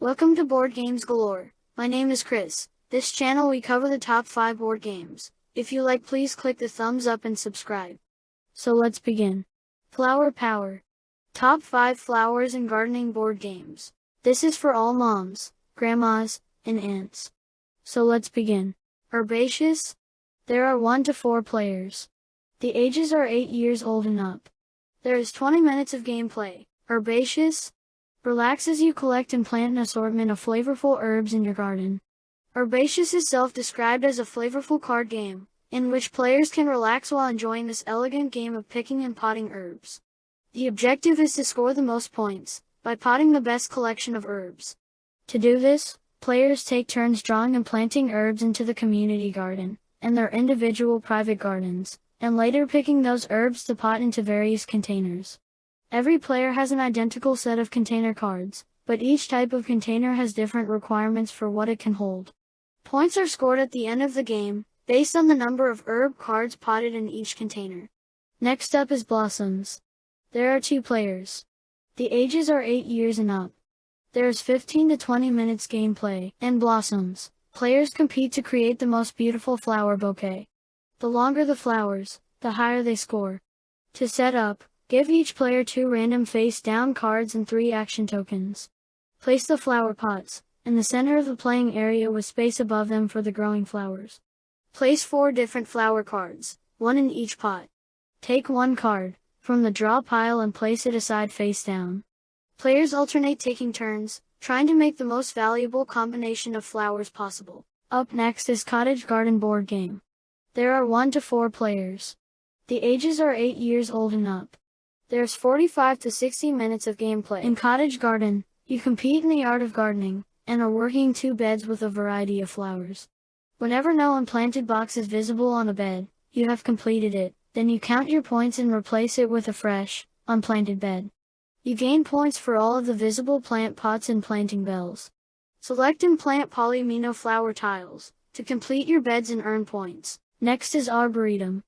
Welcome to Board Games Galore. My name is Chris. This channel we cover the top 5 board games. If you like, please click the thumbs up and subscribe. So let's begin. Flower Power. Top 5 flowers and gardening board games. This is for all moms, grandmas, and aunts. So let's begin. Herbaceous. There are 1 to 4 players. The ages are 8 years old and up. There is 20 minutes of gameplay. Herbaceous. Relax as you collect and plant an assortment of flavorful herbs in your garden. Herbaceous is self-described as a flavorful card game, in which players can relax while enjoying this elegant game of picking and potting herbs. The objective is to score the most points, by potting the best collection of herbs. To do this, players take turns drawing and planting herbs into the community garden, and their individual private gardens, and later picking those herbs to pot into various containers. Every player has an identical set of container cards, but each type of container has different requirements for what it can hold. Points are scored at the end of the game, based on the number of herb cards potted in each container. Next up is Blossoms. There are 2 players. The ages are 8 years and up. There is 15 to 20 minutes gameplay. In Blossoms, players compete to create the most beautiful flower bouquet. The longer the flowers, the higher they score. To set up, give each player 2 random face-down cards and 3 action tokens. Place the flower pots in the center of the playing area with space above them for the growing flowers. Place 4 different flower cards, 1 in each pot. Take 1 card from the draw pile and place it aside face down. Players alternate taking turns, trying to make the most valuable combination of flowers possible. Up next is Cottage Garden board game. There are 1 to 4 players. The ages are 8 years old and up. There's 45 to 60 minutes of gameplay. In Cottage Garden, you compete in the art of gardening, and are working 2 beds with a variety of flowers. Whenever no unplanted box is visible on a bed, you have completed it, then you count your points and replace it with a fresh, unplanted bed. You gain points for all of the visible plant pots and planting bells. Select and plant polyamino flower tiles, to complete your beds and earn points. Next is Arboretum.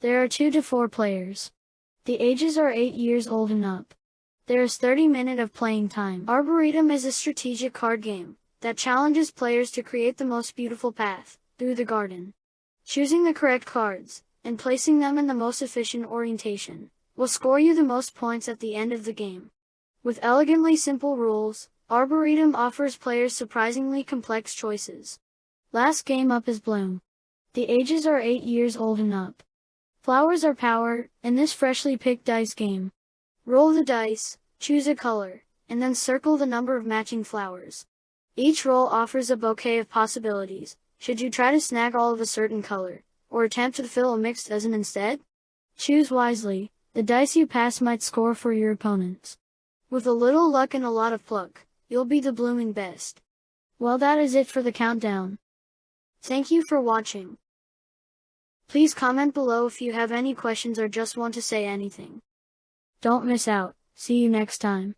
There are 2 to 4 players. The ages are 8 years old and up. There is 30 minutes of playing time. Arboretum is a strategic card game that challenges players to create the most beautiful path through the garden. Choosing the correct cards and placing them in the most efficient orientation will score you the most points at the end of the game. With elegantly simple rules, Arboretum offers players surprisingly complex choices. Last game up is Bloom. The ages are 8 years old and up. Flowers are power in this freshly picked dice game. Roll the dice, choose a color, and then circle the number of matching flowers. Each roll offers a bouquet of possibilities, should you try to snag all of a certain color, or attempt to fill a mixed dozen instead. Choose wisely, the dice you pass might score for your opponents. With a little luck and a lot of pluck, you'll be the blooming best. Well, that is it for the countdown. Thank you for watching. Please comment below if you have any questions or just want to say anything. Don't miss out. See you next time.